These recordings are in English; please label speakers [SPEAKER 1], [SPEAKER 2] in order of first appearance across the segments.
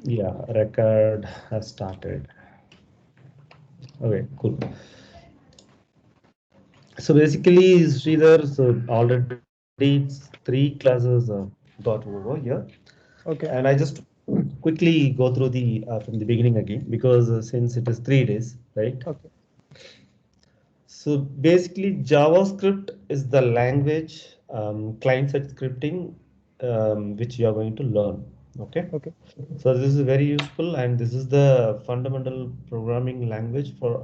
[SPEAKER 1] Yeah, record has started. Okay, cool. So basically, Sridhar, so already it's three classes got over here, and
[SPEAKER 2] Okay.
[SPEAKER 1] I just quickly go through the from the beginning again because since it is 3 days, right?
[SPEAKER 2] Okay.
[SPEAKER 1] So basically, JavaScript is the language client-side scripting which you are going to learn. Okay.
[SPEAKER 2] Okay.
[SPEAKER 1] So this is very useful, and this is the fundamental programming language for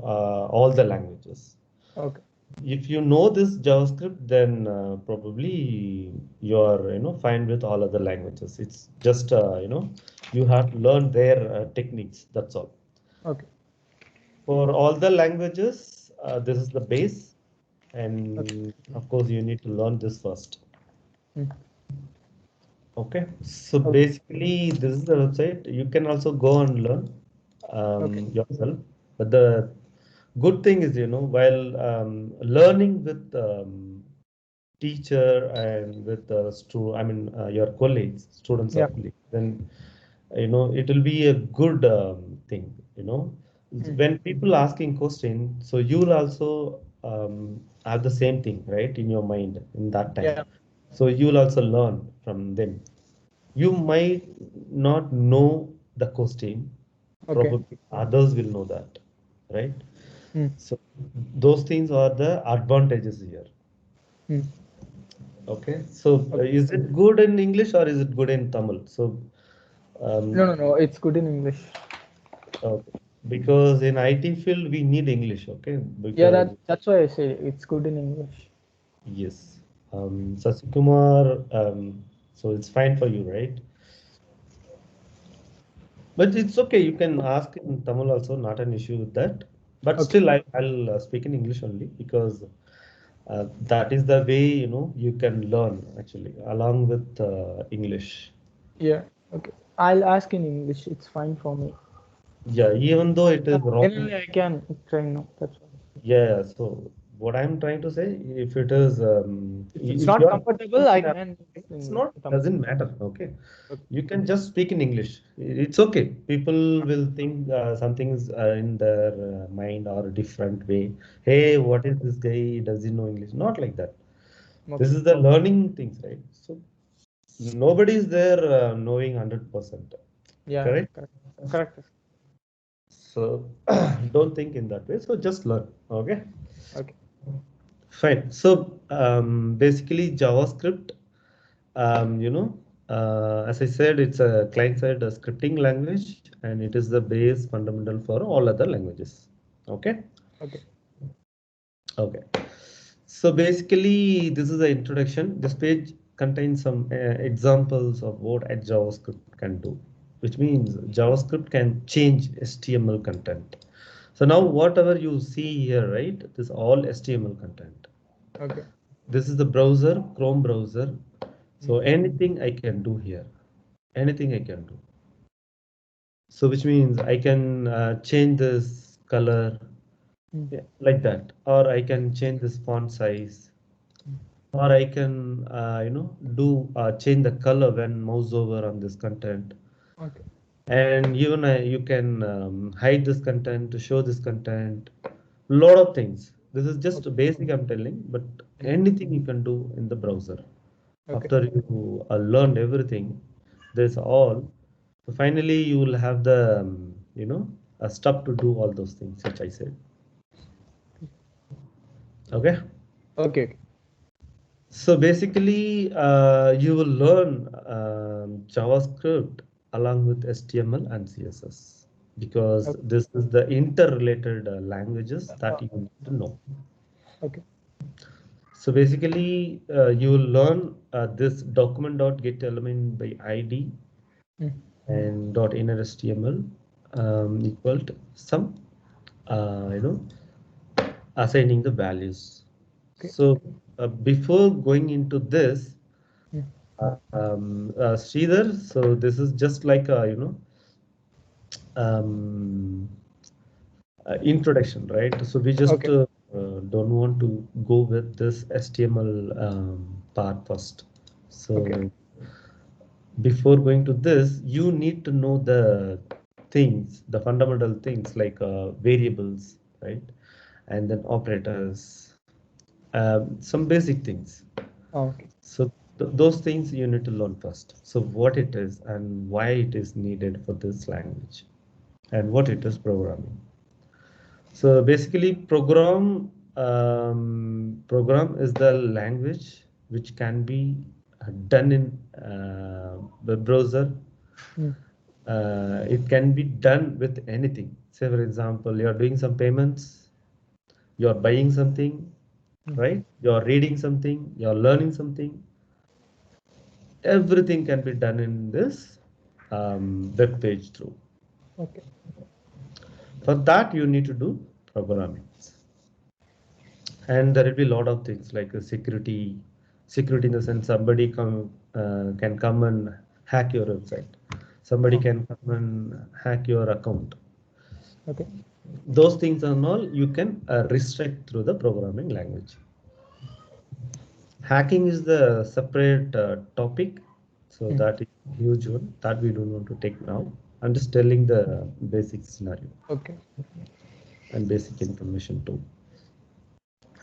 [SPEAKER 1] all the languages.
[SPEAKER 2] Okay.
[SPEAKER 1] If you know this JavaScript, then probably you are fine with all other languages. It's just you have to learn their techniques. That's all.
[SPEAKER 2] Okay.
[SPEAKER 1] For all the languages, this is the base,
[SPEAKER 2] Okay.
[SPEAKER 1] and of course you need to learn this first.
[SPEAKER 2] Mm.
[SPEAKER 1] Okay, so
[SPEAKER 2] Okay.
[SPEAKER 1] basically this is the website. You can also go and learn
[SPEAKER 2] Okay.
[SPEAKER 1] yourself. But the good thing is, while learning with teacher and with your colleagues, students or
[SPEAKER 2] Yeah.
[SPEAKER 1] colleagues, then it will be a good thing.
[SPEAKER 2] Mm.
[SPEAKER 1] When people asking question, so you will also have the same thing, right, in your mind in that time.
[SPEAKER 2] Yeah.
[SPEAKER 1] So you will also learn from them. You might not know the question,
[SPEAKER 2] Okay.
[SPEAKER 1] probably others will know that, right?
[SPEAKER 2] Mm.
[SPEAKER 1] So those things are the advantages here.
[SPEAKER 2] Mm.
[SPEAKER 1] Okay, so
[SPEAKER 2] Okay.
[SPEAKER 1] is it good in English or is it good in Tamil? So
[SPEAKER 2] No,
[SPEAKER 1] um,
[SPEAKER 2] no, no. It's good in English.
[SPEAKER 1] okay. Because in IT field we need English, okay?
[SPEAKER 2] Yeah,
[SPEAKER 1] Because
[SPEAKER 2] that's why I say it's good in English.
[SPEAKER 1] yes, Sasikumar, so it's fine for you, right? But it's okay. You can ask in Tamil also, not an issue with that. But
[SPEAKER 2] Okay.
[SPEAKER 1] still, I'll speak in English only because that is the way you can learn actually along with English.
[SPEAKER 2] Yeah. Okay. I'll ask in English. It's fine for me.
[SPEAKER 1] Yeah, even though it is
[SPEAKER 2] In
[SPEAKER 1] wrong.
[SPEAKER 2] only I can try now. That's why.
[SPEAKER 1] Yeah. So what I'm trying to say, if it is,
[SPEAKER 2] If it's
[SPEAKER 1] if
[SPEAKER 2] not
[SPEAKER 1] you're,
[SPEAKER 2] comfortable, I can use
[SPEAKER 1] it's
[SPEAKER 2] in
[SPEAKER 1] not
[SPEAKER 2] Tamil.
[SPEAKER 1] doesn't matter. Okay.
[SPEAKER 2] Okay.
[SPEAKER 1] You can just speak in English. It's okay. People will think something's in their mind or a different way. Hey, what is this guy? Does he know English? Not like that. This
[SPEAKER 2] Okay.
[SPEAKER 1] is the learning things, right? So nobody is there knowing 100%.
[SPEAKER 2] Yeah.
[SPEAKER 1] Correct?
[SPEAKER 2] Correct. Correct.
[SPEAKER 1] So don't think in that way. So just learn. Okay.
[SPEAKER 2] Okay.
[SPEAKER 1] Fine. So basically JavaScript, as I said, it's a client-side scripting language, and it is the base fundamental for all other languages. Okay.
[SPEAKER 2] Okay.
[SPEAKER 1] Okay. So basically, this is the introduction. This page contains some examples of what a JavaScript can do, which means JavaScript can change HTML content. So now whatever you see here, right, this is all HTML content.
[SPEAKER 2] Okay.
[SPEAKER 1] This is the browser, Chrome browser.
[SPEAKER 2] Mm.
[SPEAKER 1] So anything I can do here, anything I can do. So which means I can change this color,
[SPEAKER 2] Mm.
[SPEAKER 1] yeah, like that, or I can change this font size,
[SPEAKER 2] Mm.
[SPEAKER 1] or I can do change the color when mouse over on this content,
[SPEAKER 2] Okay.
[SPEAKER 1] and even you can hide this content to show this content. Lot of things. This is just
[SPEAKER 2] Okay.
[SPEAKER 1] basic I'm telling, but
[SPEAKER 2] Mm.
[SPEAKER 1] anything you can do in the browser.
[SPEAKER 2] Okay.
[SPEAKER 1] After you learned everything, this all. So finally, you will have the stuff to do all those things which I said. Okay.
[SPEAKER 2] Okay.
[SPEAKER 1] So basically, you will learn JavaScript along with HTML and CSS because
[SPEAKER 2] Okay.
[SPEAKER 1] this is the interrelated languages that you need to know.
[SPEAKER 2] Okay.
[SPEAKER 1] So basically, you will learn this document.get element by ID
[SPEAKER 2] Mm.
[SPEAKER 1] and dot inner HTML equal to some, uh, you know, assigning the values.
[SPEAKER 2] Okay.
[SPEAKER 1] So before going into this,
[SPEAKER 2] Mm.
[SPEAKER 1] Sridhar, so this is just like um, introduction, right? So we just
[SPEAKER 2] Okay.
[SPEAKER 1] don't want to go with this HTML part first.
[SPEAKER 2] Okay.
[SPEAKER 1] So Before going to this, you need to know the things, the fundamental things like variables, right? And then operators, some basic things.
[SPEAKER 2] Okay.
[SPEAKER 1] So those things you need to learn first. So what it is and why it is needed for this language and what it is programming. So basically program is the language which can be done in web browser.
[SPEAKER 2] Mm.
[SPEAKER 1] It can be done with anything. Say for example, you are doing some payments, you are buying something,
[SPEAKER 2] Mm.
[SPEAKER 1] right? You are reading something, you are learning something. Everything can be done in this web page through.
[SPEAKER 2] Okay.
[SPEAKER 1] For that, you need to do programming. And there will be a lot of things like security in the sense somebody can come and hack your website. Somebody
[SPEAKER 2] Oh,
[SPEAKER 1] can come and hack your account.
[SPEAKER 2] okay.
[SPEAKER 1] Those things and all you can restrict through the programming language. Hacking is the separate topic, so
[SPEAKER 2] Mm.
[SPEAKER 1] that is huge one that we don't want to take now. I'm just telling the basic scenario
[SPEAKER 2] Okay.
[SPEAKER 1] and basic information too.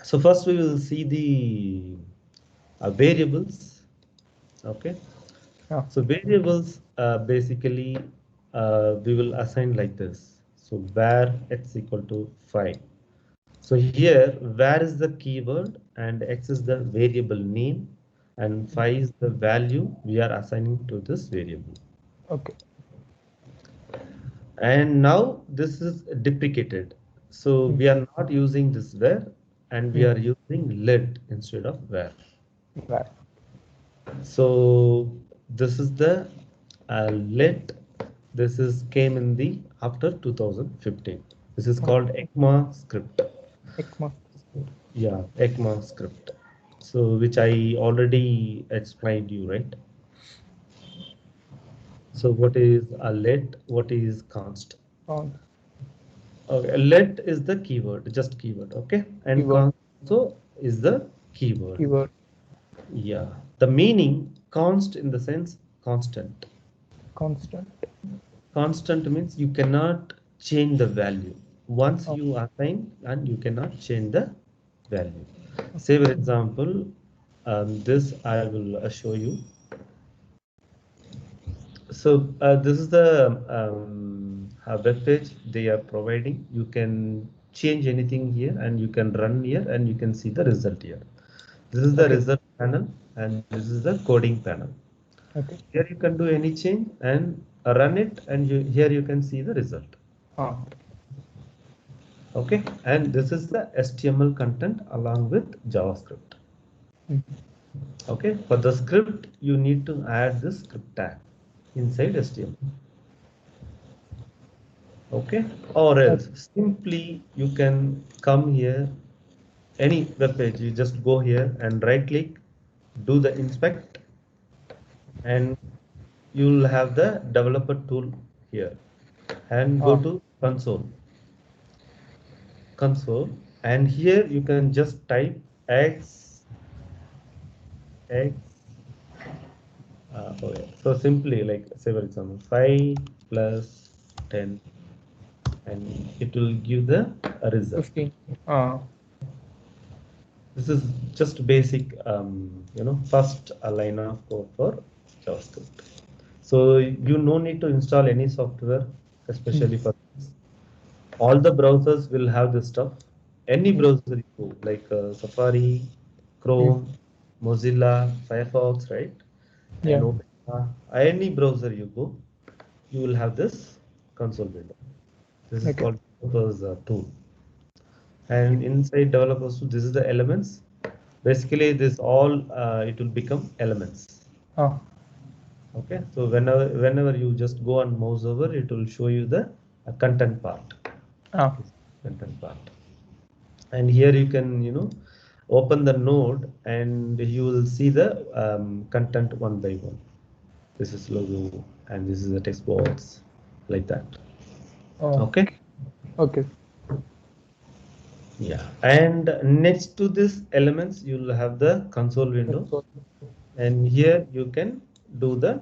[SPEAKER 1] So first we will see the variables. Okay.
[SPEAKER 2] Oh,
[SPEAKER 1] So variables basically we will assign like this. So var x equal to 5. So here var is the keyword and x is the variable name and 5 is the value we are assigning to this variable.
[SPEAKER 2] okay.
[SPEAKER 1] And now this is deprecated. So
[SPEAKER 2] Mm.
[SPEAKER 1] we are not using this var and we
[SPEAKER 2] Mm.
[SPEAKER 1] are using let instead of var.
[SPEAKER 2] Right.
[SPEAKER 1] So this is the let. This is came in the after 2015. This is
[SPEAKER 2] Oh,
[SPEAKER 1] called ECMA script.
[SPEAKER 2] ECMA.
[SPEAKER 1] Yeah, ECMA script. So which I already explained you, right? So what is a let? What is const?
[SPEAKER 2] Oh,
[SPEAKER 1] Okay, let is the keyword, just keyword. Okay, and
[SPEAKER 2] keyword.
[SPEAKER 1] const also is the keyword.
[SPEAKER 2] Keyword.
[SPEAKER 1] Yeah, the meaning const in the sense constant.
[SPEAKER 2] Constant.
[SPEAKER 1] Constant means you cannot change the value. Once
[SPEAKER 2] Oh,
[SPEAKER 1] you assign and you cannot change the value. Say for example, this I will show you. So this is the web page they are providing. You can change anything here and you can run here and you can see the result here. This is the
[SPEAKER 2] okay.
[SPEAKER 1] result panel and this is the coding panel.
[SPEAKER 2] Okay.
[SPEAKER 1] Here you can do any change and run it and here you can see the result.
[SPEAKER 2] Oh,
[SPEAKER 1] Okay, and this is the HTML content along with JavaScript.
[SPEAKER 2] mm.
[SPEAKER 1] Okay, for the script you need to add the script tag inside HTML. Okay, or
[SPEAKER 2] Okay.
[SPEAKER 1] else simply you can come here, any web page, you just go here and right click, do the inspect, and you'll have the developer tool here, and go
[SPEAKER 2] Oh,
[SPEAKER 1] to console, and here you can just type x. Okay. So simply like say for example 5 plus 10 and it will give the result.
[SPEAKER 2] 15. Oh,
[SPEAKER 1] This is just basic first line of code for JavaScript. So you no need to install any software,
[SPEAKER 2] mm.
[SPEAKER 1] especially for this. All the browsers will have this stuff. Any
[SPEAKER 2] Mm.
[SPEAKER 1] browser you go, like Safari,
[SPEAKER 2] Mm.
[SPEAKER 1] Chrome, Mozilla, Firefox, right? And
[SPEAKER 2] Yeah.
[SPEAKER 1] Opera, any browser you go, you will have this console window. This is
[SPEAKER 2] Okay.
[SPEAKER 1] called developers tool. And inside developers tool, this is the elements. Basically, this all it will become elements.
[SPEAKER 2] Oh,
[SPEAKER 1] Okay, so whenever you just go and mouse over, it will show you the content part.
[SPEAKER 2] oh,
[SPEAKER 1] Content part. And here you can open the node and you will see the content one by one. This is logo and this is the text box like that.
[SPEAKER 2] oh.
[SPEAKER 1] Okay.
[SPEAKER 2] Okay.
[SPEAKER 1] Yeah, and next to this elements, you'll have the console window,
[SPEAKER 2] That's all.
[SPEAKER 1] and here you can do the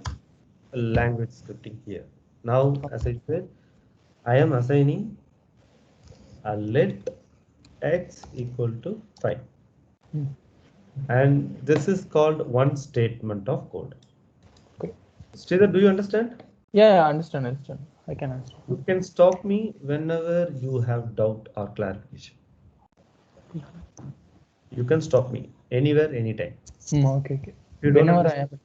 [SPEAKER 1] language scripting here. Now, as I said, I am assigning a let x equal to 5.
[SPEAKER 2] Hmm.
[SPEAKER 1] And this is called one statement of code.
[SPEAKER 2] Okay.
[SPEAKER 1] Sridhar, do you understand?
[SPEAKER 2] Yeah, I understand. I can understand.
[SPEAKER 1] You can stop me whenever you have doubt or clarification. You can stop me anywhere, anytime.
[SPEAKER 2] Okay.
[SPEAKER 1] If you don't
[SPEAKER 2] Whenever I
[SPEAKER 1] understand,
[SPEAKER 2] am.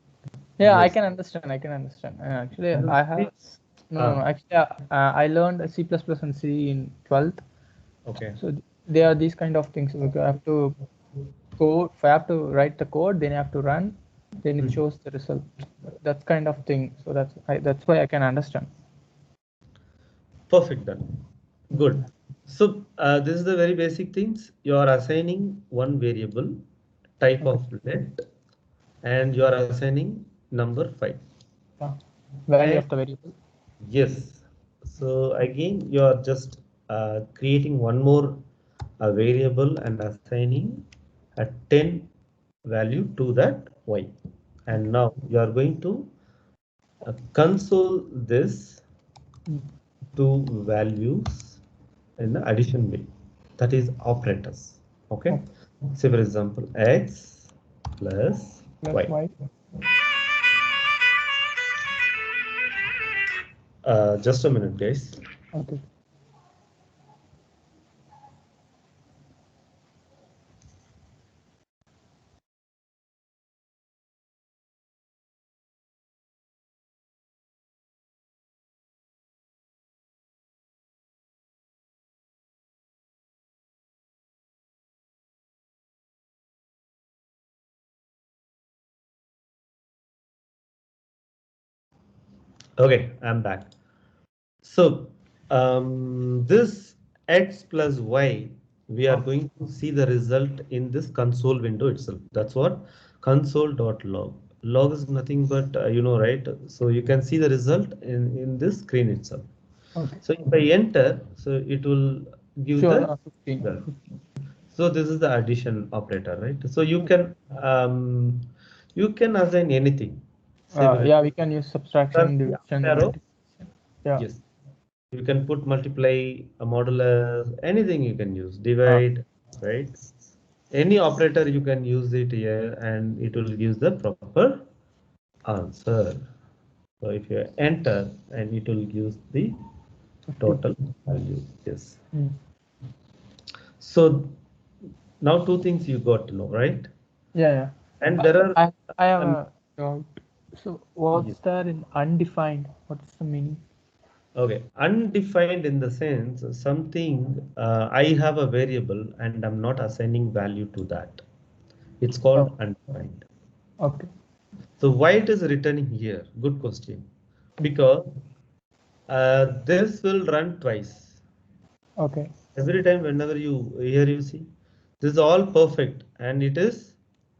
[SPEAKER 2] Yeah, I
[SPEAKER 1] yes.
[SPEAKER 2] can understand. Actually,
[SPEAKER 1] You
[SPEAKER 2] I have.
[SPEAKER 1] please,
[SPEAKER 2] No. Actually, I learned C++ and C in 12th.
[SPEAKER 1] okay.
[SPEAKER 2] So they are these kind of things. Like I have to code. If I have to write the code, then I have to run. Then it shows the result. That kind of thing. So that's why I can understand.
[SPEAKER 1] Perfect, done. Good. So this is the very basic things. You are assigning one variable type
[SPEAKER 2] Okay.
[SPEAKER 1] of let, and you are assigning number 5.
[SPEAKER 2] Yeah. Value
[SPEAKER 1] And
[SPEAKER 2] of the variable.
[SPEAKER 1] yes, so again you are just creating one more variable and assigning a 10 value to that y. And now you are going to console this to values in the addition way, that is operators. Okay,
[SPEAKER 2] Okay.
[SPEAKER 1] say for example x plus
[SPEAKER 2] Plus
[SPEAKER 1] y.
[SPEAKER 2] y.
[SPEAKER 1] Just a minute, guys.
[SPEAKER 2] Okay.
[SPEAKER 1] Okay, I'm back. So this x plus y, we are going to see the result in this console window itself. That's what console.log. Log is nothing but right? So you can see the result in this screen itself.
[SPEAKER 2] Okay.
[SPEAKER 1] So if I enter, so it will give
[SPEAKER 2] Sure.
[SPEAKER 1] the
[SPEAKER 2] 15.
[SPEAKER 1] result. So this is the addition operator, right? So you can assign anything. Say for
[SPEAKER 2] Yeah, we can use
[SPEAKER 1] example,
[SPEAKER 2] subtraction, division,
[SPEAKER 1] arrow.
[SPEAKER 2] multiplication. Yeah.
[SPEAKER 1] Yes. You can put multiply, a modular, anything you can use,
[SPEAKER 2] Uh,
[SPEAKER 1] divide, right? Any operator you can use it here and it will give the proper answer. So if you enter and it will give the
[SPEAKER 2] 50.
[SPEAKER 1] total value. Yes.
[SPEAKER 2] Mm.
[SPEAKER 1] So now two things you got to know, right?
[SPEAKER 2] Yeah.
[SPEAKER 1] And there are
[SPEAKER 2] I have
[SPEAKER 1] um,
[SPEAKER 2] a doubt. So what's there in undefined? What's the meaning?
[SPEAKER 1] okay, undefined in the sense something I have a variable and I'm not assigning value to that. It's
[SPEAKER 2] Oh,
[SPEAKER 1] called undefined.
[SPEAKER 2] okay.
[SPEAKER 1] So why it is returning here? Good question. Because this will run twice.
[SPEAKER 2] Okay.
[SPEAKER 1] Every time whenever you see, this is all perfect and it is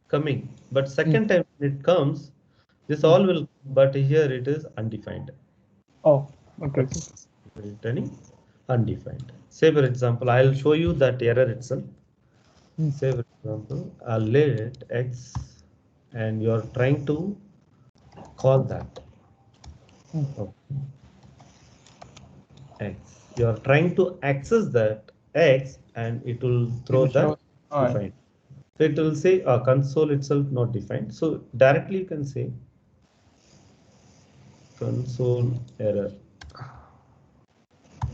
[SPEAKER 1] coming. But
[SPEAKER 2] Mm.
[SPEAKER 1] second time when it comes, this
[SPEAKER 2] Mm.
[SPEAKER 1] all will, but here it is undefined.
[SPEAKER 2] Oh, okay.
[SPEAKER 1] That's returning undefined. Say for example, I'll show you that error itself.
[SPEAKER 2] Mm.
[SPEAKER 1] Say for example, let x and you're trying to call that.
[SPEAKER 2] Mm.
[SPEAKER 1] Okay. X. You are trying to access that X and it will
[SPEAKER 2] It
[SPEAKER 1] throw
[SPEAKER 2] will
[SPEAKER 1] that
[SPEAKER 2] show. Oh,
[SPEAKER 1] defined. So it will say console itself not defined. So directly you can say console error.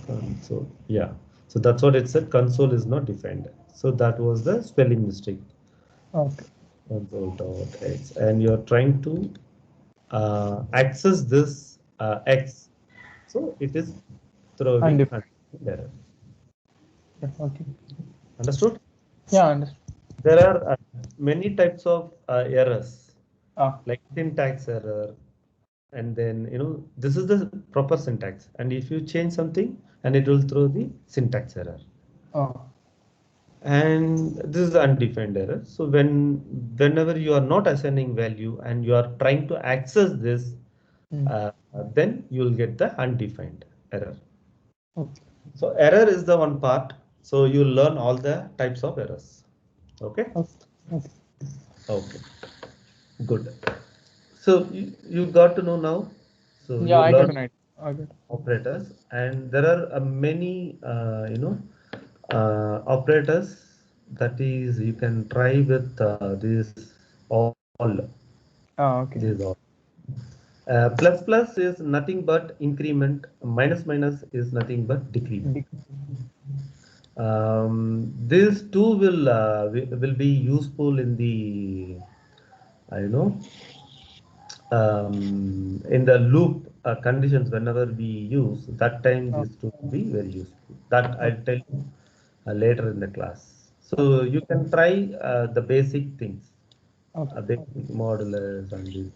[SPEAKER 1] Console. Yeah. So that's what it said. Console is not defined. So that was the spelling mistake.
[SPEAKER 2] okay.
[SPEAKER 1] Console dot X. And you're trying to access this X. So it is throwing
[SPEAKER 2] Undefined.
[SPEAKER 1] error.
[SPEAKER 2] Yeah, okay.
[SPEAKER 1] Understood?
[SPEAKER 2] Yeah, understood.
[SPEAKER 1] There are many types of errors,
[SPEAKER 2] Ah.
[SPEAKER 1] like syntax error, and then this is the proper syntax. And if you change something, and it will throw the syntax error.
[SPEAKER 2] Oh.
[SPEAKER 1] And this is the undefined error. So whenever you are not assigning value and you are trying to access this,
[SPEAKER 2] Mm.
[SPEAKER 1] then you will get the undefined error.
[SPEAKER 2] Okay.
[SPEAKER 1] So error is the one part. So you learn all the types of errors. Okay.
[SPEAKER 2] Okay. Okay.
[SPEAKER 1] Okay. Good. So you got to know now. So
[SPEAKER 2] Yeah,
[SPEAKER 1] you
[SPEAKER 2] I got
[SPEAKER 1] learn
[SPEAKER 2] an idea. I got it.
[SPEAKER 1] operators, and there are many operators that is you can try with this all.
[SPEAKER 2] Okay.
[SPEAKER 1] This all. Plus plus is nothing but increment. Minus minus is nothing but decrement.
[SPEAKER 2] Big.
[SPEAKER 1] These two will be useful in the you know in the loop conditions. Whenever we use that time,
[SPEAKER 2] Oh,
[SPEAKER 1] these two will be very useful. That
[SPEAKER 2] okay.
[SPEAKER 1] I'll tell you later in the class. So you can try the basic things,
[SPEAKER 2] Okay.
[SPEAKER 1] basic modulus and this.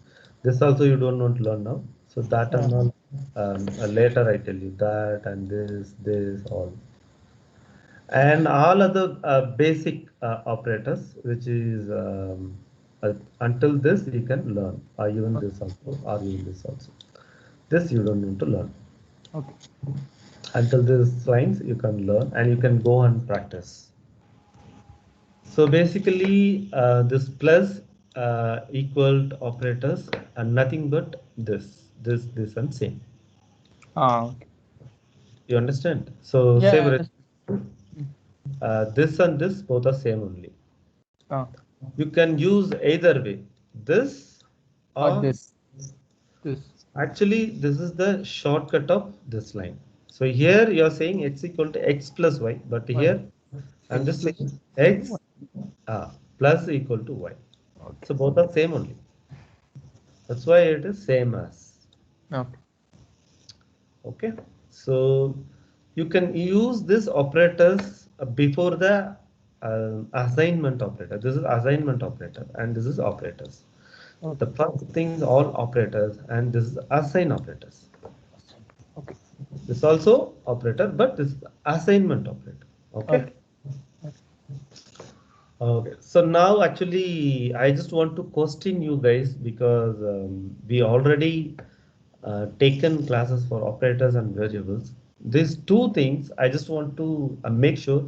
[SPEAKER 1] This also you don't want to learn now. So that
[SPEAKER 2] Yeah.
[SPEAKER 1] and all later I tell you that and this all and all other basic operators, which is until this you can learn, or even
[SPEAKER 2] Okay.
[SPEAKER 1] this also, or even this also. This you don't need to learn.
[SPEAKER 2] Okay.
[SPEAKER 1] Until these lines you can learn and you can go and practice. So basically, this plus equal operators and nothing but this, and same.
[SPEAKER 2] Okay.
[SPEAKER 1] You understand? So
[SPEAKER 2] Yeah,
[SPEAKER 1] say
[SPEAKER 2] I
[SPEAKER 1] for
[SPEAKER 2] understand.
[SPEAKER 1] example,
[SPEAKER 2] Mm.
[SPEAKER 1] this and this both are same only.
[SPEAKER 2] Oh,
[SPEAKER 1] You can use either way, this
[SPEAKER 2] or
[SPEAKER 1] or
[SPEAKER 2] this. This.
[SPEAKER 1] actually this is the shortcut of this line. So here you are saying x equal to x plus y, but
[SPEAKER 2] Why?
[SPEAKER 1] here I'm
[SPEAKER 2] X
[SPEAKER 1] just
[SPEAKER 2] plus.
[SPEAKER 1] saying x plus equal to y.
[SPEAKER 2] Okay.
[SPEAKER 1] So both are same only. That's why it is same as.
[SPEAKER 2] Okay.
[SPEAKER 1] Okay. So you can use this operators before the assignment operator. This is assignment operator and this is operators. The
[SPEAKER 2] Okay.
[SPEAKER 1] first thing is all operators and this is assign operators.
[SPEAKER 2] Okay.
[SPEAKER 1] This also operator, but this is assignment operator. Okay.
[SPEAKER 2] Okay. Okay.
[SPEAKER 1] Okay. So now actually I just want to question you guys because we already taken classes for operators and variables. These two things I just want to make sure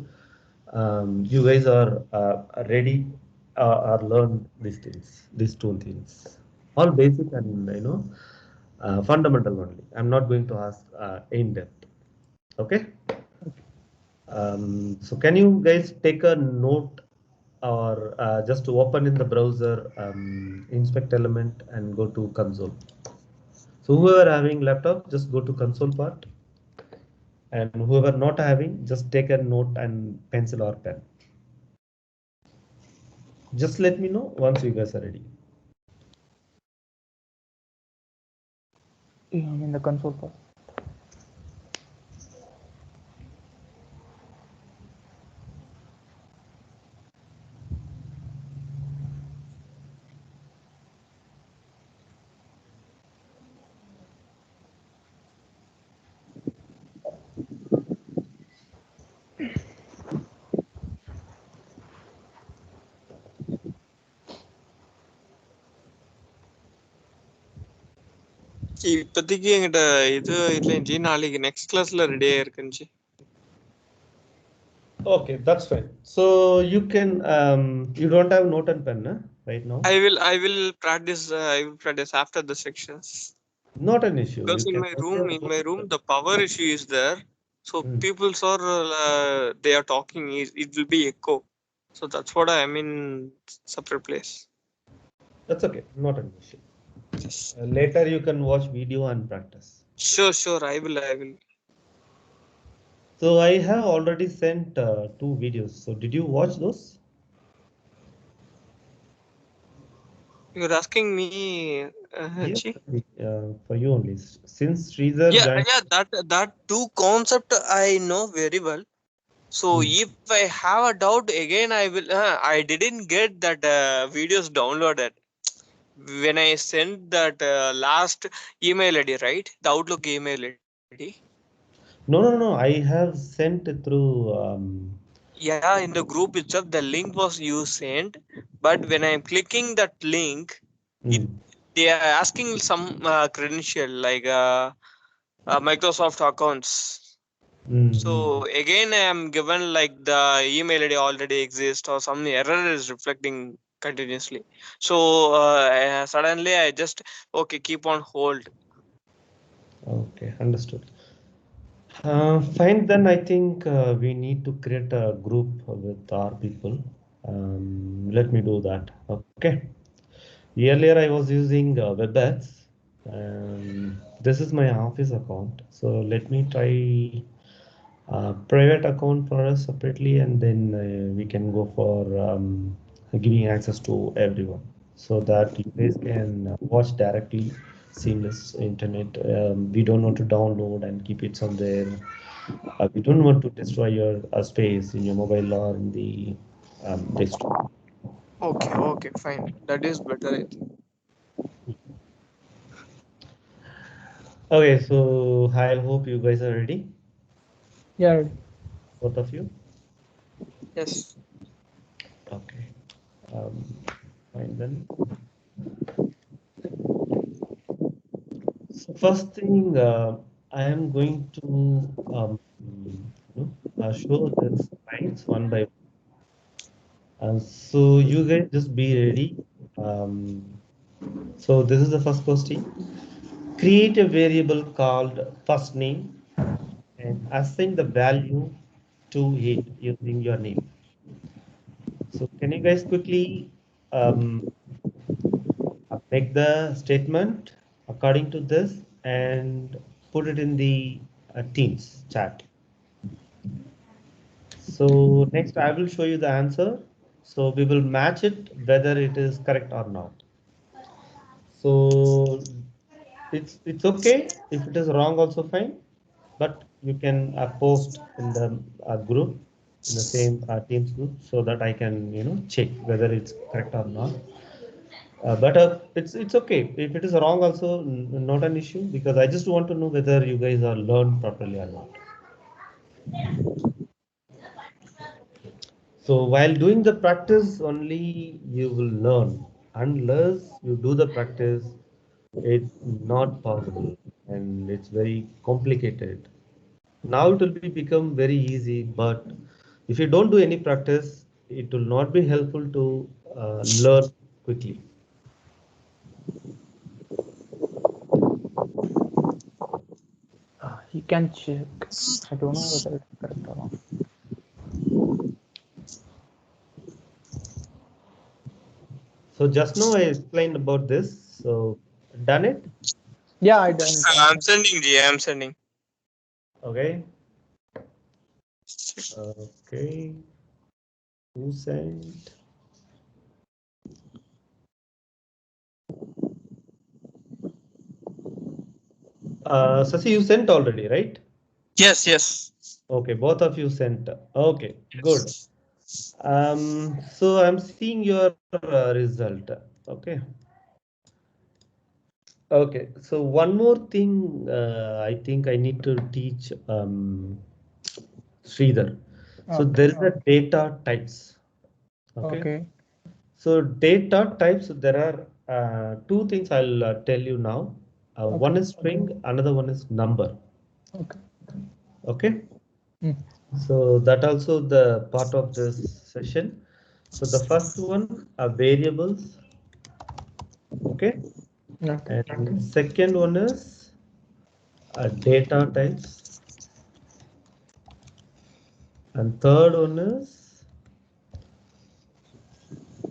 [SPEAKER 1] you guys are ready or learn these things, these two things. All basic and fundamental only. I'm not going to ask in depth. Okay. So can you guys take a note or just to open in the browser, inspect element and go to console. So whoever having laptop, just go to console part, and whoever not having, just take a note and pencil or pen. Just let me know once you guys are ready.
[SPEAKER 2] Yeah, I'm in the console part.
[SPEAKER 3] இப்போதைக்கு என்கிட்ட இது இல்லைஞ்சி நாளைக்கு next கிளாஸ்ல ரெடியா இருக்குஞ்சி.
[SPEAKER 1] Okay, that's fine. So you can you don't have note and pen right now.
[SPEAKER 3] I will practice after the sections.
[SPEAKER 1] Not an issue.
[SPEAKER 3] Because
[SPEAKER 1] You
[SPEAKER 3] in
[SPEAKER 1] can.
[SPEAKER 3] my room the power issue is there. So people are they are talking, it will be echo. So that's what I'm in separate place.
[SPEAKER 1] That's okay. Not an issue.
[SPEAKER 3] Yes.
[SPEAKER 1] Later you can watch video and practice.
[SPEAKER 3] Sure. I will.
[SPEAKER 1] So I have already sent 2 videos. So did you watch those?
[SPEAKER 3] You're asking me,
[SPEAKER 1] Yes,
[SPEAKER 3] Chi?
[SPEAKER 1] for you only. Since Sridhar joined.
[SPEAKER 3] Yeah. That two concept I know very well. So if I have a doubt again, I will. I didn't get that videos downloaded when I sent that last email ID, right? The Outlook email ID.
[SPEAKER 1] No. I have sent it through.
[SPEAKER 3] Yeah, in the group itself, the link was you sent, but when I'm clicking that link, it they are asking some credential like Microsoft accounts. So again, I am given like the email ID already exists or some error is reflecting continuously. So suddenly I just okay keep on hold.
[SPEAKER 1] Okay, understood. Fine, then I think we need to create a group with our people. Let me do that. Okay. Earlier I was using WebEx. This is my office account. So let me try a private account for us separately, and then we can go for giving access to everyone so that you guys can watch directly seamless internet. We don't want to download and keep it somewhere. We don't want to destroy your space in your mobile or in the desktop.
[SPEAKER 3] Okay, fine. That is better, I think.
[SPEAKER 1] Okay, so I hope you guys are ready,
[SPEAKER 2] Yeah.
[SPEAKER 1] both of you.
[SPEAKER 3] Yes.
[SPEAKER 1] Okay. Um, Fine then. So first thing, I am going to show the slides one by one. So you guys just be ready. So this is the first question. Create a variable called first name and assign the value to it using your name. So can you guys quickly make the statement according to this and put it in the Teams chat. So next I will show you the answer. So we will match it whether it is correct or not. So it's okay if it is wrong also fine, but you can post in the group in the same Teams group so that I can check whether it's correct or not. But it's okay if it is wrong also, not an issue, because I just want to know whether you guys are learned properly or not. So while doing the practice only you will learn. Unless you do the practice, it's not possible and it's very complicated. Now it will be become very easy, but if you don't do any practice, it will not be helpful to learn quickly.
[SPEAKER 2] He can check. I don't know whether it's correct or not.
[SPEAKER 1] So just now I explained about this. So done it?
[SPEAKER 2] Yeah, I done it.
[SPEAKER 3] I'm sending, G. I'm sending.
[SPEAKER 1] Okay. Okay. Who sent? Sasi, you sent already, right?
[SPEAKER 3] Yes.
[SPEAKER 1] Okay, both of you sent. Okay, good. So I'm seeing your result. Okay. Okay, so one more thing I think I need to teach Sridhar. So there is a data types. Okay.
[SPEAKER 2] Okay.
[SPEAKER 1] So data types, there are two things I'll tell you now. One is string, another one is number.
[SPEAKER 2] Okay.
[SPEAKER 1] Okay.
[SPEAKER 2] Mm.
[SPEAKER 1] So that also the part of this session. So the first one are variables. Okay.
[SPEAKER 2] Okay.
[SPEAKER 1] And second one is data types. And third one is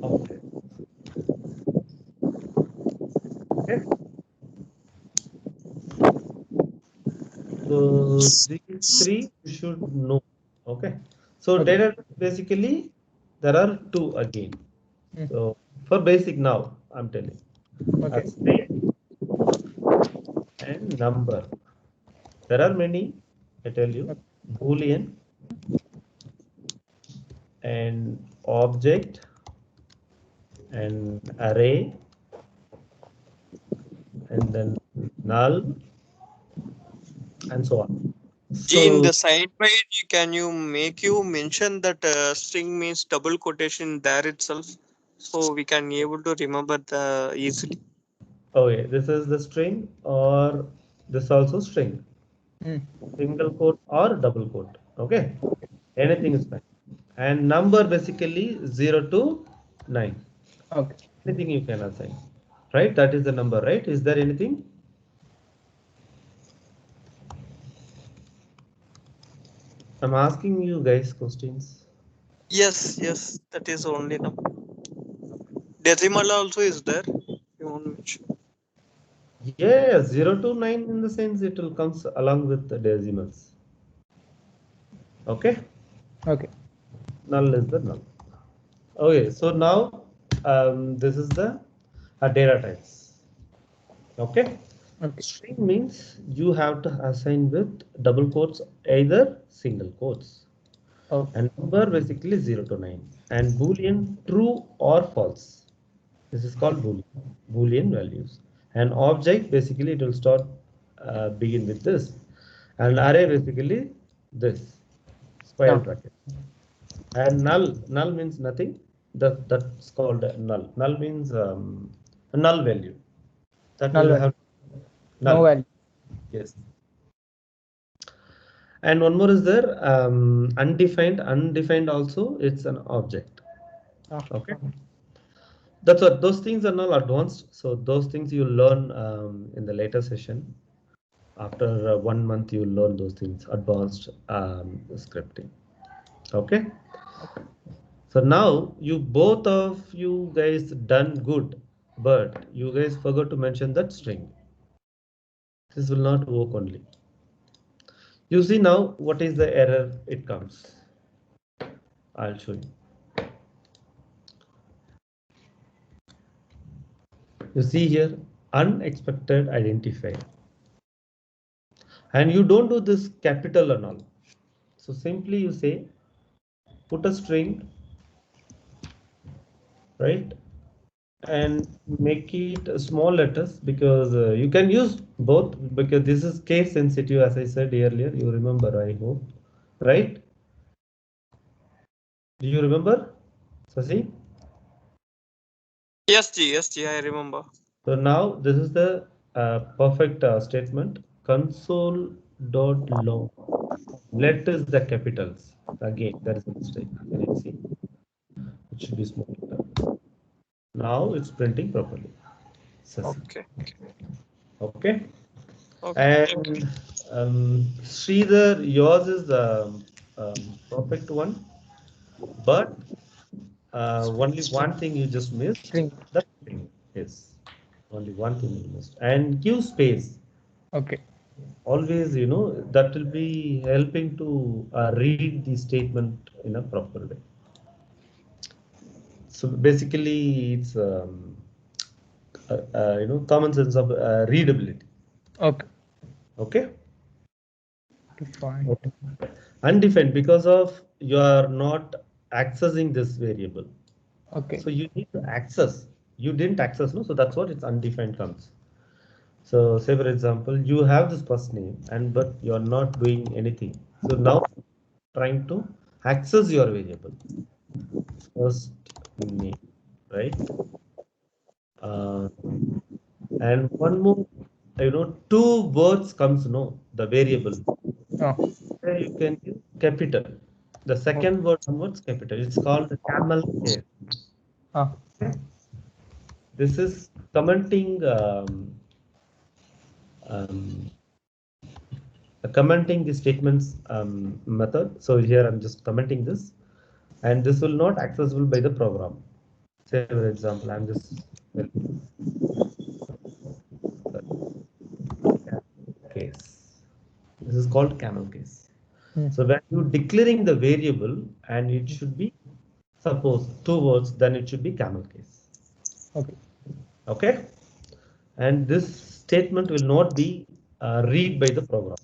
[SPEAKER 1] object. Okay. So these three you should know. Okay. So
[SPEAKER 2] Okay.
[SPEAKER 1] data basically there are two again.
[SPEAKER 2] Mm.
[SPEAKER 1] So for basic now I'm telling.
[SPEAKER 2] Okay.
[SPEAKER 1] String and number. There are many, I tell you. Boolean and object and array and then null and so on.
[SPEAKER 3] G, in
[SPEAKER 1] So
[SPEAKER 3] the side by can you mention that string means double quotation there itself, so we can able to remember the easily.
[SPEAKER 1] okay, this is the string or this also string,
[SPEAKER 2] Mm.
[SPEAKER 1] single quote or double quote. Okay, anything is fine. And number basically 0 to 9.
[SPEAKER 2] Okay.
[SPEAKER 1] Anything you can assign, right? That is the number, right? Is there anything? I'm asking you guys questions.
[SPEAKER 3] Yes, yes, that is only now. Decimal also is there. You want to mention?
[SPEAKER 1] Yeah, 0 to 9 in the sense it will comes along with the decimals. Okay,
[SPEAKER 2] Okay.
[SPEAKER 1] null is the null. Okay, so now this is the data types. Okay,
[SPEAKER 2] Okay.
[SPEAKER 1] string means you have to assign with double quotes, either single quotes.
[SPEAKER 2] Oh.
[SPEAKER 1] And number basically 0 to 9. And Boolean true or false. This is called Boolean values. And object basically it will start begin with this. And array basically this square
[SPEAKER 2] Okay.
[SPEAKER 1] bracket. And null means nothing. That's called null. Null means a null value. That
[SPEAKER 2] Null
[SPEAKER 1] will
[SPEAKER 2] value.
[SPEAKER 1] have
[SPEAKER 2] No
[SPEAKER 1] null.
[SPEAKER 2] value.
[SPEAKER 1] Yes. And one more is there undefined. Undefined also it's an object. Okay. That's what those things are not advanced. So those things you learn in the later session. After 1 month, you learn those things, advanced scripting. Okay. So now you both of you guys done good, but you guys forgot to mention that string. This will not work only. You see now what is the error it comes. I'll show you. You see here unexpected identifier. And you don't do this capital and all. So simply you say put a string, right? And make it small letters because you can use both because this is case sensitive as I said earlier. You remember, I hope, right? Do you remember, Sasi?
[SPEAKER 3] Yes, G, I remember.
[SPEAKER 1] So now this is the perfect statement. Console.log. Let is the capitals. Again, there is a mistake. Can you see? It should be small letter. Now it's printing properly. Sasi.
[SPEAKER 3] Okay.
[SPEAKER 1] Okay.
[SPEAKER 3] Okay.
[SPEAKER 1] And Sridhar, yours is the perfect one, but only one thing you just missed.
[SPEAKER 2] String.
[SPEAKER 1] That thing is only one thing you missed. And give space.
[SPEAKER 2] Okay.
[SPEAKER 1] Always, that will be helping to read the statement in a proper way. So basically, it's common sense of readability.
[SPEAKER 2] Okay.
[SPEAKER 1] Okay.
[SPEAKER 2] Defined.
[SPEAKER 1] Undefined because of you are not accessing this variable.
[SPEAKER 2] Okay.
[SPEAKER 1] So you need to access. You didn't access, no? So that's what it's undefined comes. So say for example, you have this first name and but you're not doing anything. So now trying to access your variable. First name, right? Uh, and one more, two words comes no, the variable.
[SPEAKER 2] Oh.
[SPEAKER 1] There you can use capital. The second word onwards capital. It's called the camel case.
[SPEAKER 2] Ah.
[SPEAKER 1] This is commenting um, commenting the statements method. So here I'm just commenting this, and this will not accessible by the program. Say for example, I'm just case. This is called camel case.
[SPEAKER 2] Hmm.
[SPEAKER 1] So when you declaring the variable and it should be suppose two words, then it should be camel case.
[SPEAKER 2] Okay.
[SPEAKER 1] Okay, and this statement will not be read by the program.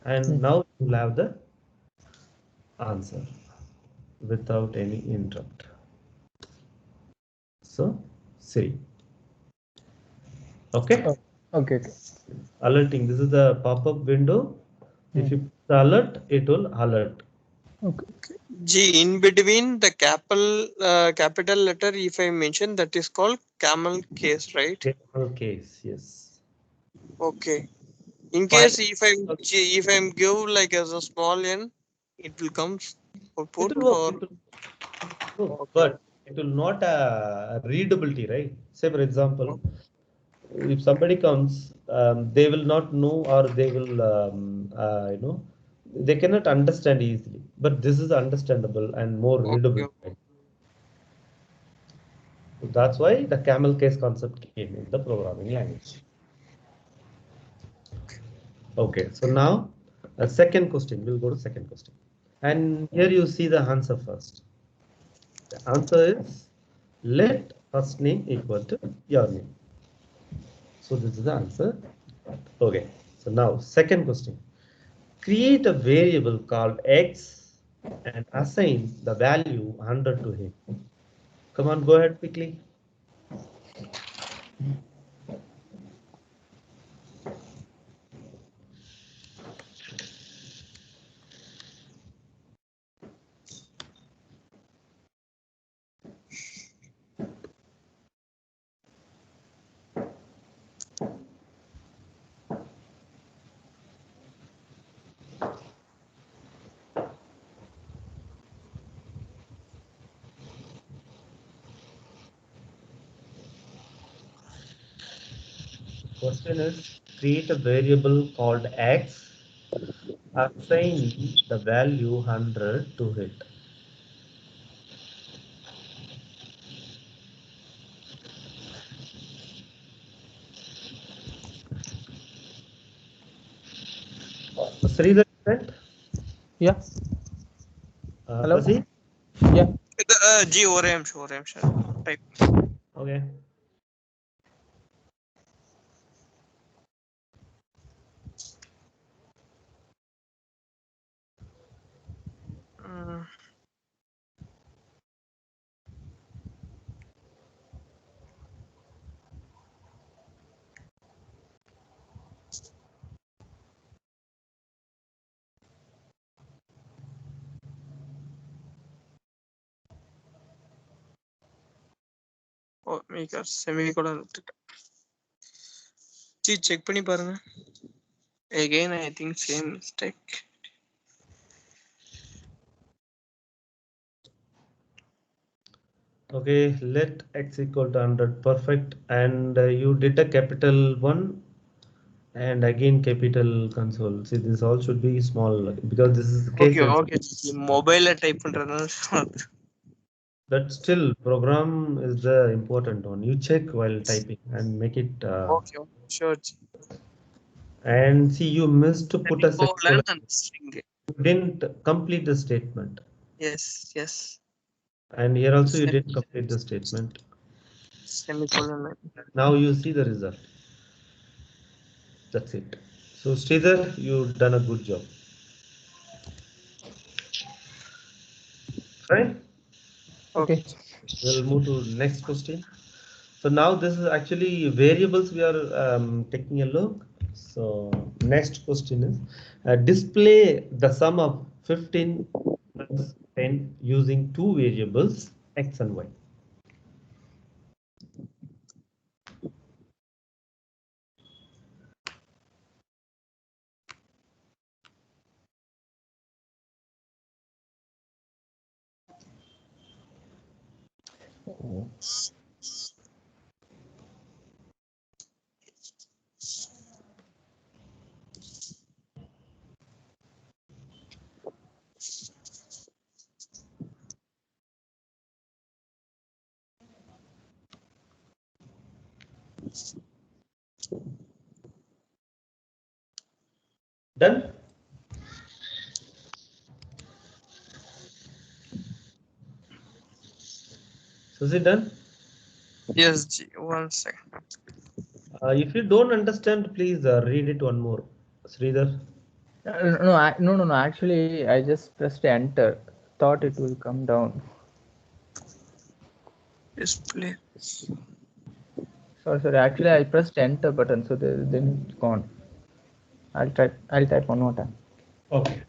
[SPEAKER 1] And now you will have the answer without any interrupt. So Siri. Okay.
[SPEAKER 2] Oh. Okay. Okay.
[SPEAKER 1] Alerting. This is the pop-up window. If you put the alert, it will alert.
[SPEAKER 2] Okay.
[SPEAKER 3] G, in between the capital letter, if I mention, that is called camel case, right?
[SPEAKER 1] Camel case. Yes.
[SPEAKER 3] Okay. In
[SPEAKER 1] Fine.
[SPEAKER 3] case if I'm give like as a small n, it will come
[SPEAKER 1] It
[SPEAKER 3] output
[SPEAKER 1] will work.
[SPEAKER 3] or
[SPEAKER 1] It will work,
[SPEAKER 3] okay.
[SPEAKER 1] but it will not readability, right? Say for example, if somebody comes, they will not know, or they will, they cannot understand easily, but this is understandable and more readable.
[SPEAKER 3] Okay.
[SPEAKER 1] So that's why the camel case concept came in the programming language. Okay, so now a second question. We'll go to second question. And here you see the answer first. The answer is let first name equal to your name. So this is the answer. Okay, so now second question. Create a variable called x and assign the value 100 to him. Come on, go ahead quickly. Question is create a variable called x, assign the value 100 to it. Sridhar, right?
[SPEAKER 2] Yeah. Hello?
[SPEAKER 1] Proceed.
[SPEAKER 2] Yeah.
[SPEAKER 3] G ORM type.
[SPEAKER 1] Okay.
[SPEAKER 3] Mm, oh, maker semicolon. Check பண்ணி பாருங்க. Again, I think same mistake.
[SPEAKER 1] Okay, let x equal to 100. Perfect. And you did a capital 1 and again capital console. See, this all should be small because this is case
[SPEAKER 3] Okay,
[SPEAKER 1] sensitive.
[SPEAKER 3] okay. Mobile type பண்றதுனால
[SPEAKER 1] But still, program is the important one. You check while typing and make it.
[SPEAKER 3] Okay, sure.
[SPEAKER 1] And see, you missed to put a
[SPEAKER 3] Semicolon
[SPEAKER 1] semicolon.
[SPEAKER 3] and string.
[SPEAKER 1] You didn't complete the statement.
[SPEAKER 3] Yes.
[SPEAKER 1] And here also you didn't complete the statement.
[SPEAKER 3] Semicolon.
[SPEAKER 1] Now you see the result. That's it. So Sridhar, you've done a good job. Right?
[SPEAKER 2] Okay.
[SPEAKER 1] We'll move to next question. So now this is actually variables we are taking a look. So next question is display the sum of 15 plus 10 using two variables x and y. Done? So is it done?
[SPEAKER 3] Yes, G. 1 second.
[SPEAKER 1] If you don't understand, please read it one more. Sridhar.
[SPEAKER 2] No. Actually, I just pressed enter. Thought it will come down.
[SPEAKER 3] Display.
[SPEAKER 2] Sorry. Actually, I pressed enter button, so then it's gone. I'll type one more time.
[SPEAKER 1] Okay.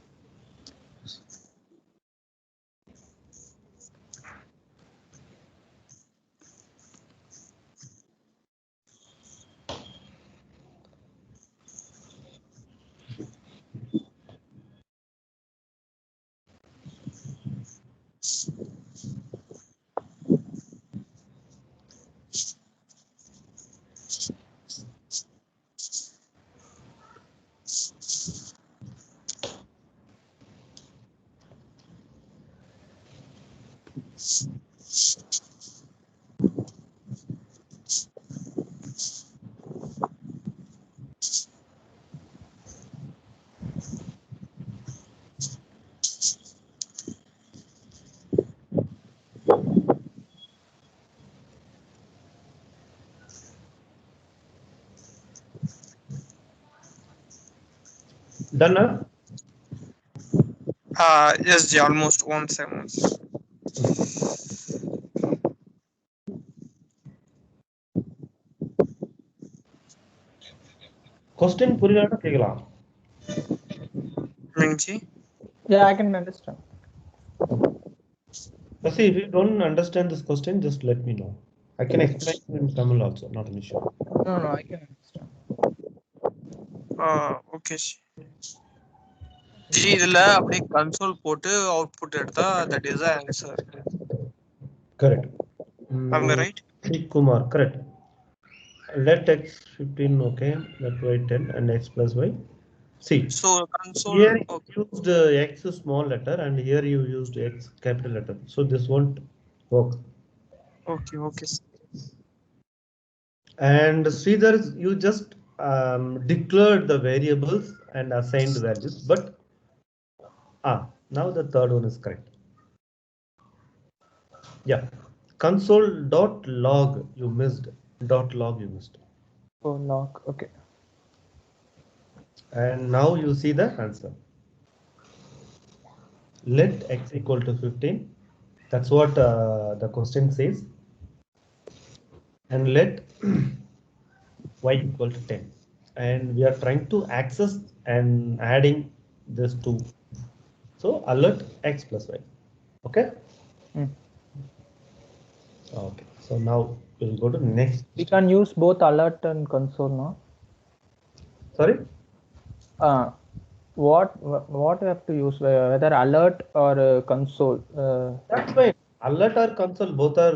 [SPEAKER 1] Done, huh?
[SPEAKER 3] Yes, Ji, almost 1 second.
[SPEAKER 1] Question புரியலனா கேக்கலாம்.
[SPEAKER 3] Minji?
[SPEAKER 2] Yeah, I can understand.
[SPEAKER 1] See, if you don't understand this question, just let me know. I can explain in Tamil also, not an issue.
[SPEAKER 2] No, I can understand.
[SPEAKER 3] Okay. Ji, இதுல அப்படியே console போட்டு output எடுத்தா that is the answer.
[SPEAKER 1] Correct.
[SPEAKER 3] Am I right?
[SPEAKER 1] Sri Kumar, correct. Let x 15, okay. Let y 10 and x plus y. See,
[SPEAKER 3] So console.
[SPEAKER 1] here you
[SPEAKER 3] Okay.
[SPEAKER 1] used x small letter and here you used x capital letter. So this won't work.
[SPEAKER 3] Okay.
[SPEAKER 1] And Sridhar, you just declared the variables and assigned values, but now the third one is correct. Yeah, console.log you missed. .log you missed.
[SPEAKER 2] Oh, log. Okay.
[SPEAKER 1] And now you see the answer. Let x equal to 15. That's what the question says. And let y equal to 10. And we are trying to access and adding this two. So alert x plus y. Okay. Okay. So now we'll go to next.
[SPEAKER 2] We can use both alert and console now.
[SPEAKER 1] Sorry.
[SPEAKER 2] What we have to use, whether alert or console?
[SPEAKER 1] That's fine. Alert or console both are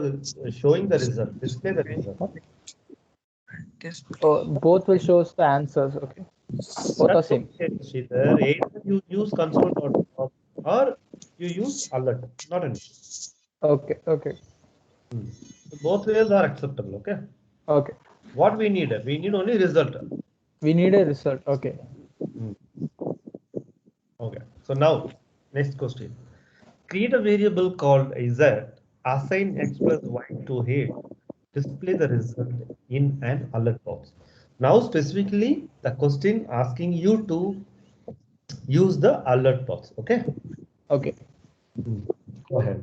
[SPEAKER 1] showing the result. Display the result.
[SPEAKER 3] Yes.
[SPEAKER 2] Oh, both will show us the answers. Okay. Both are
[SPEAKER 1] That's
[SPEAKER 2] same.
[SPEAKER 1] okay, Sridhar. Either you use console.log or you use alert. Not an issue.
[SPEAKER 2] Okay.
[SPEAKER 1] Both ways are acceptable. Okay.
[SPEAKER 2] Okay.
[SPEAKER 1] What we need? We need only result.
[SPEAKER 2] We need a result. Okay.
[SPEAKER 1] Okay. So now next question. Create a variable called z, assign x plus y to it, display the result in an alert box. Now specifically the question asking you to use the alert box. Okay.
[SPEAKER 2] Okay.
[SPEAKER 1] Go ahead.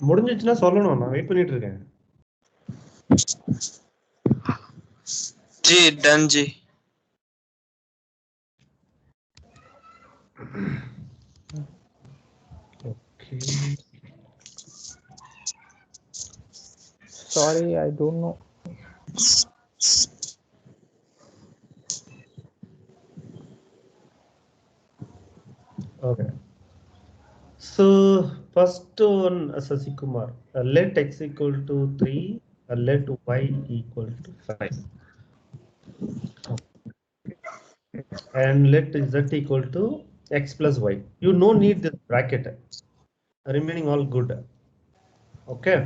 [SPEAKER 1] முடிஞ்சிச்சுன்னா சொல்லணும், நான் wait பண்ணிட்டு இருக்கேன்.
[SPEAKER 3] Ji, done Ji.
[SPEAKER 1] Okay.
[SPEAKER 2] Sorry, I don't know.
[SPEAKER 1] Okay. So First one, Sasikumar, let x equal to 3, let y equal to 5. And let z equal to x plus y. You no need this bracket. Remaining all good. Okay.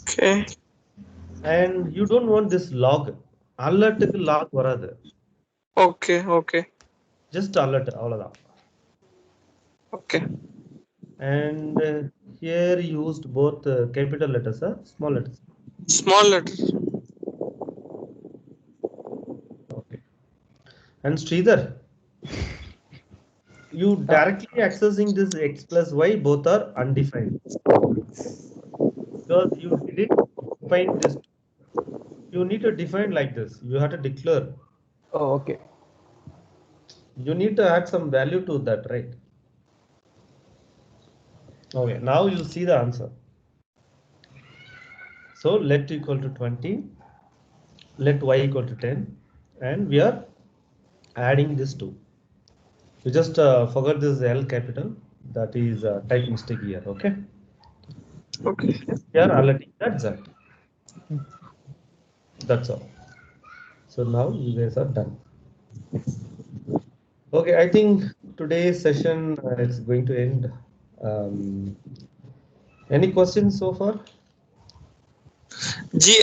[SPEAKER 3] Okay.
[SPEAKER 1] And you don't want this log. Alert log varadu.
[SPEAKER 3] Okay. Okay.
[SPEAKER 1] Just alert, avladha.
[SPEAKER 3] Okay.
[SPEAKER 1] And here used both capital letters or small letters.
[SPEAKER 3] Small letters.
[SPEAKER 1] Okay. And Sridhar, you directly accessing this x plus y, both are undefined. Because you didn't define this. You need to define like this. You have to declare.
[SPEAKER 2] Oh, okay.
[SPEAKER 1] You need to add some value to that, right? Okay, now you see the answer. So let equal to 20, let y equal to 10, and we are adding this 2. We just forgot this L capital. That is type mistake here, okay?
[SPEAKER 3] Okay.
[SPEAKER 1] We are alerting that Z. That's all. So now you guys are done. Okay, I think today's session is going to end. Any questions so far?
[SPEAKER 3] G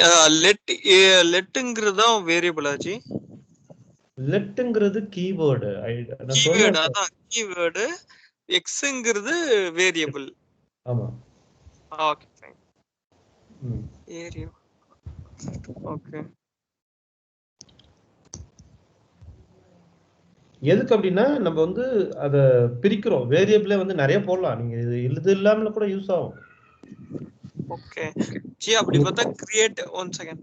[SPEAKER 3] letங்கிறதா வேரியபிளா ஜி?
[SPEAKER 1] லெட்ங்கிறது keyword. நான்
[SPEAKER 3] keyword
[SPEAKER 1] சொன்னேன்.
[SPEAKER 3] அதான் keyword. எக்ஸ்ங்கிறது variable.
[SPEAKER 1] ஆமா.
[SPEAKER 3] Okay fine. Area. Okay.
[SPEAKER 1] எதுக்கு அப்படின்னா நம்ம வந்து அதை பிரிக்கிறோம். வேரியபிளே வந்து நிறைய போடலாம். நீங்க இது இல்லாமல கூட யூஸ் ஆகும்.
[SPEAKER 3] ஓகே ஜி அப்படி பார்த்தா கிரியேட் ஒன் செகண்ட்.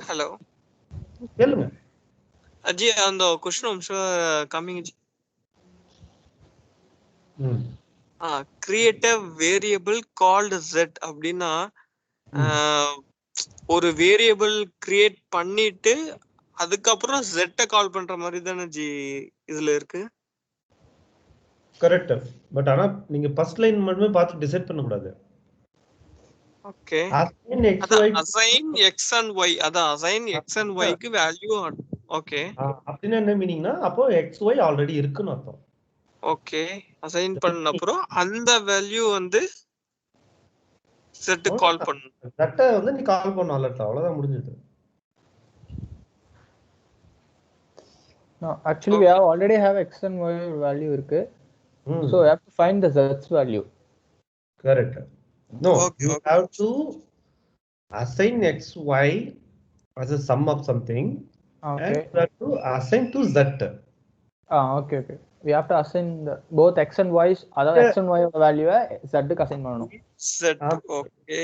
[SPEAKER 3] ஹலோ
[SPEAKER 1] கேளுங்க
[SPEAKER 3] ஜி அந்த क्वेश्चन நிமிஷம் coming G. Create a variable called z அப்படின்னா ஒரு வேரியபிள் கிரியேட் பண்ணிட்டு அதுக்கப்புறம் z கால் பண்ற மாதிரி தானே ஜி இதுல இருக்கு.
[SPEAKER 1] கரெக்ட். பட் ஆனா நீங்க ஃபர்ஸ்ட் லைன் மட்டுமே பார்த்து டிசைட் பண்ண கூடாது.
[SPEAKER 3] Okay
[SPEAKER 1] assign x y
[SPEAKER 3] assign x and y அதான் assign x and y க்கு வேல்யூ. ஓகே
[SPEAKER 1] அப்படினா என்ன மீனிங்னா அப்போ x y ஆல்ரெடி இருக்குன்னு அர்த்தம்.
[SPEAKER 3] ஓகே அசைன் பண்ண அப்புறம் அந்த வேல்யூ வந்து செட் கால் பண்ணனும்.
[SPEAKER 1] செட்ட வந்து நீ கால் பண்ணனும் அலர்ட். அவ்வளவுதான் முடிஞ்சது.
[SPEAKER 2] No, actually we already have x and y value இருக்கு. So we have to find the z's value.
[SPEAKER 1] Correct. No, you have to assign x y as a sum of something.
[SPEAKER 2] Okay.
[SPEAKER 1] And you have to assign to z.
[SPEAKER 2] Okay. We have to assign both x and y's. அதாவது x and y ஓட வேல்யூவை z க்கு assign பண்ணனும்.
[SPEAKER 3] z okay.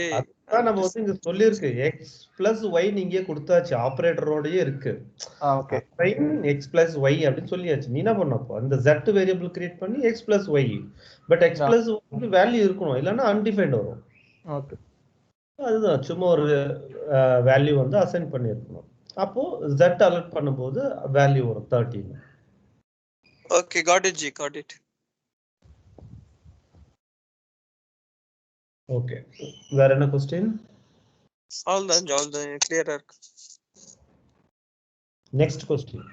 [SPEAKER 1] அதான் நம்ம வந்து இங்க சொல்லி இருக்கு x plus y நீங்க கொடுத்தாச்சு ஆபரேட்டரோடயே இருக்கு.
[SPEAKER 2] Okay.
[SPEAKER 1] assign x plus y அப்படி சொல்லியாச்சு. நீ என்ன பண்ணப்போ அந்த z வேரியபிள் கிரியேட் பண்ணி x plus y. But x plus y க்கு வேல்யூ இருக்கணும். இல்லனா அன்டிஃபைன்ட் வரும்.
[SPEAKER 2] ஓகே.
[SPEAKER 1] அதுதான் சும்மா ஒரு வேல்யூ வந்து அசைன் பண்ணிருக்கணும். அப்போ z அலர்ட் பண்ணும்போது வேல்யூ வரும் 13.
[SPEAKER 3] Okay, got it G, got it.
[SPEAKER 1] Okay, வேற என்ன क्वेश्चन?
[SPEAKER 3] all done clear இருக்கு.
[SPEAKER 1] Next question.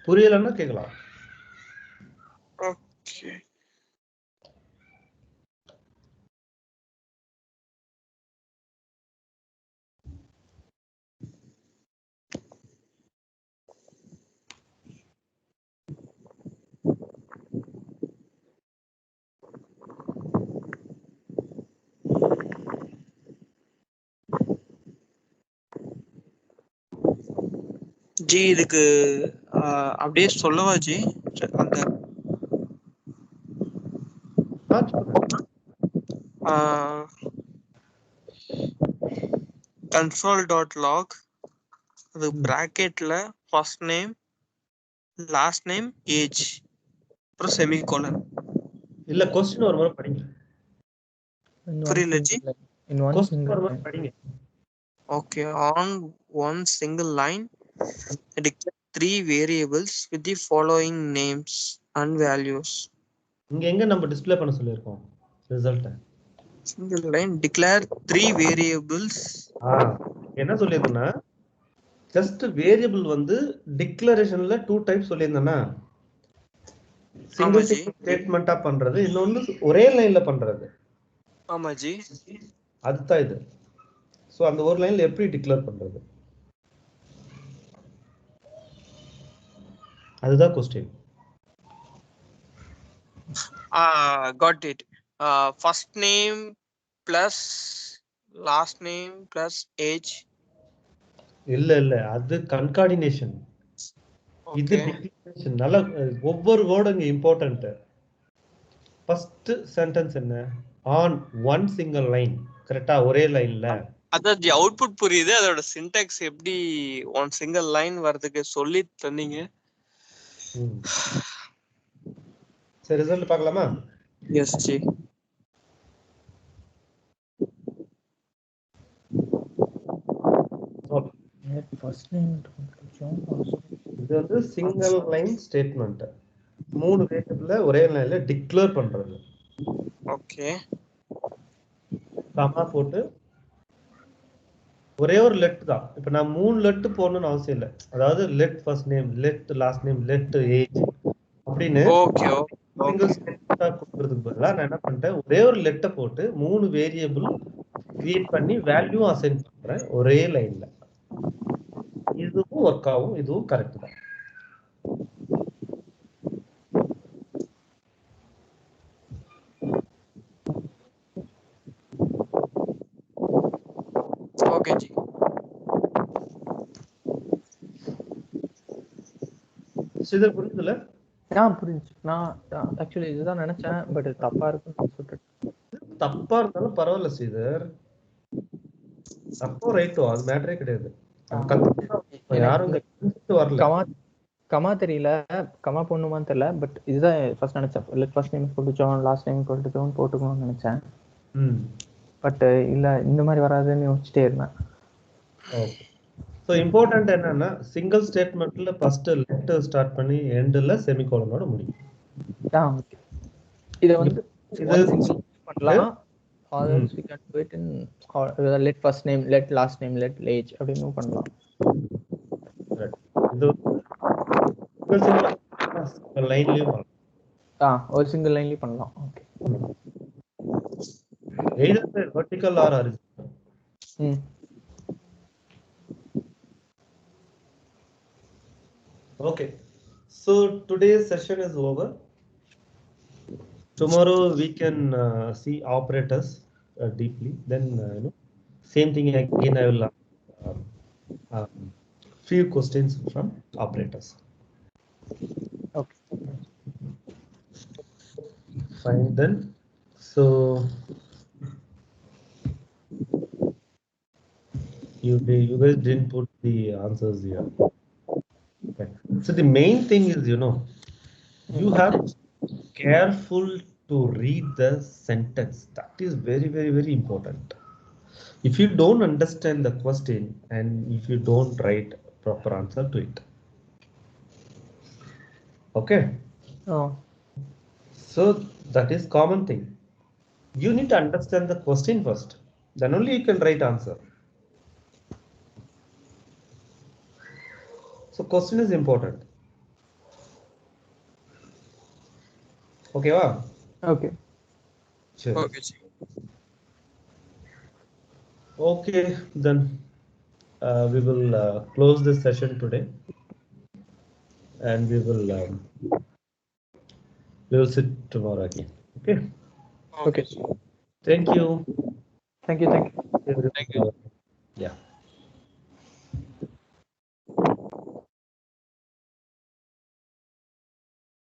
[SPEAKER 1] புரியலன்னா கேக்கலாம்.
[SPEAKER 3] ஓகே ஜி இதுக்கு அப்படியே சொல்லவா ஜி அந்த console.log அது பிராக்கெட்ல first name last name age அப்புறம் செமிகோலன்.
[SPEAKER 1] இல்ல கொஸ்டின் ஒரு முறை படிங்க.
[SPEAKER 3] புரியல ji.
[SPEAKER 2] In one
[SPEAKER 1] question
[SPEAKER 2] single
[SPEAKER 1] ஒரு முறை
[SPEAKER 2] line.
[SPEAKER 1] படிங்க.
[SPEAKER 3] Okay, on one single line, declare 3 variables with the following names and values.
[SPEAKER 1] இங்க எங்க நம்ம டிஸ்ப்ளே பண்ண சொல்லிருக்கோம் result?
[SPEAKER 3] Single line, declare 3 variables.
[SPEAKER 1] என்ன சொல்லிருந்தேன்னா ஜஸ்ட் வேரியபிள் வந்து டிக்ளரேஷன்ல 2 டைப் சொல்லியிருந்தேன்னா சிங்கிள் ஸ்டேட்மெண்டா பண்றது, இன்னொன்னு ஒரே லைன்ல பண்றது.
[SPEAKER 3] ஆமா ஜி,
[SPEAKER 1] அதுதான் இது. சோ அந்த ஒரு லைன்ல எப்படி டிக்ளேர் பண்றது, அதுதான் question.
[SPEAKER 3] got it. First name plus last name plus age.
[SPEAKER 1] இல்ல அது கன்கார்டினேஷன். இது டிக்ளரேஷன். நல்ல ஒவ்வொரு வேர்டும் இங்க இம்பார்ட்டன்ட். ஃபர்ஸ்ட் சென்டென்ஸ் என்ன? On one single line. கரெக்ட்டா? ஒரே லைன்ல.
[SPEAKER 3] அதான் ஜி அவுட்புட் புரியுது, அதோட சின்டாக்ஸ் எப்படி ஒன் சிங்கிள் லைன் வரதுக்கு சொல்லி தந்தீங்க.
[SPEAKER 1] சரி ரிசல்ட் பார்க்கலாமா?
[SPEAKER 3] S G.
[SPEAKER 2] ஃபர்ஸ்ட் நேம்
[SPEAKER 1] இது வந்து சிங்கிள் லைன் ஸ்டேட்மெண்ட். 3 வேரியபிள்ல ஒரே லைன்ல டிக்ளேர் பண்றது.
[SPEAKER 3] ஓகே.
[SPEAKER 1] கமா போட்டு ஒரே ஒரு லெட் தான். இப்போ நான் 3 லெட் போடணும்னு அவசியம் இல்லை. அதாவது let first name, let last name, let age அப்படின்னு
[SPEAKER 3] ஓகே
[SPEAKER 1] சிங்கிள் ஸ்டேட்மெண்டா கொடுக்கிறதுக்கு பதிலா நான் என்ன பண்ணிட்டேன், ஒரே ஒரு லெட்டை போட்டு 3 வேரியபிள் கிரியேட் பண்ணி வேல்யூ அசைன் பண்றேன் ஒரே லைன்ல. இதுவும் ஒர்க் ஆகும், இதுவும் கரெக்ட் தான்.
[SPEAKER 3] Okay G.
[SPEAKER 1] இது புரியுதுல?
[SPEAKER 2] புரிஞ்சு. நான் ஆக்சுவலி இதுதான் நினைச்சேன், பட் தப்பா இருக்குன்னு சொல்லிட்டு.
[SPEAKER 1] தப்பா இருந்தாலும் பரவாயில்ல ஸ்ரீதர், தப்போ ரைட்டோ அது மேட்டரே கிடையாது. யாரும் வரல.
[SPEAKER 2] கமா தெரியல, கமா போடணுமான்னு தெரியல, பட் இதுதான் ஃபர்ஸ்ட் நினைச்சேன். Let first name equal to John, last name equal to John போட்டுக்கணும்னு நினைச்சேன். பட் இல்ல இந்த மாதிரி வராதுன்னு யோசிச்சுட்டே இருந்தேன்.
[SPEAKER 1] ஓகே. சோ இம்பார்ட்டன்ட் என்னன்னா சிங்கிள் ஸ்டேட்மென்ட்ல ஃபர்ஸ்ட் லெட்டர் ஸ்டார்ட் பண்ணி எண்ட்ல செமிகோலனோட முடியும்.
[SPEAKER 2] ஓகே. இத வந்து இது பண்ணலாம். Always we can do it in let first name, let last name, let age அப்படினு பண்ணலாம்.
[SPEAKER 1] இது சிங்கிள் லைன்லயே பண்ணலாம்.
[SPEAKER 2] ஒரு சிங்கிள் லைன்லயே பண்ணலாம். Okay.
[SPEAKER 1] either vertical or horizontal. Okay, so today's session is over. Tomorrow we can see operators deeply. Then same thing again. I will few questions from operators.
[SPEAKER 2] Okay.
[SPEAKER 1] Fine then. So you guys didn't put the answers here. Okay. So the main thing is, you have careful to read the sentence. That is very, very, very important. If you don't understand the question and if you don't write proper answer to it. Okay. So that is common thing. You need to understand the question first. Then only you can write answer. So question is important. Okay, wow.
[SPEAKER 2] Okay.
[SPEAKER 1] Sure.
[SPEAKER 3] Okay.
[SPEAKER 1] Okay, then we will close this session today, and we will sit tomorrow again. Okay.
[SPEAKER 2] Okay.
[SPEAKER 1] Thank you.
[SPEAKER 2] Thank you.
[SPEAKER 3] Thank you.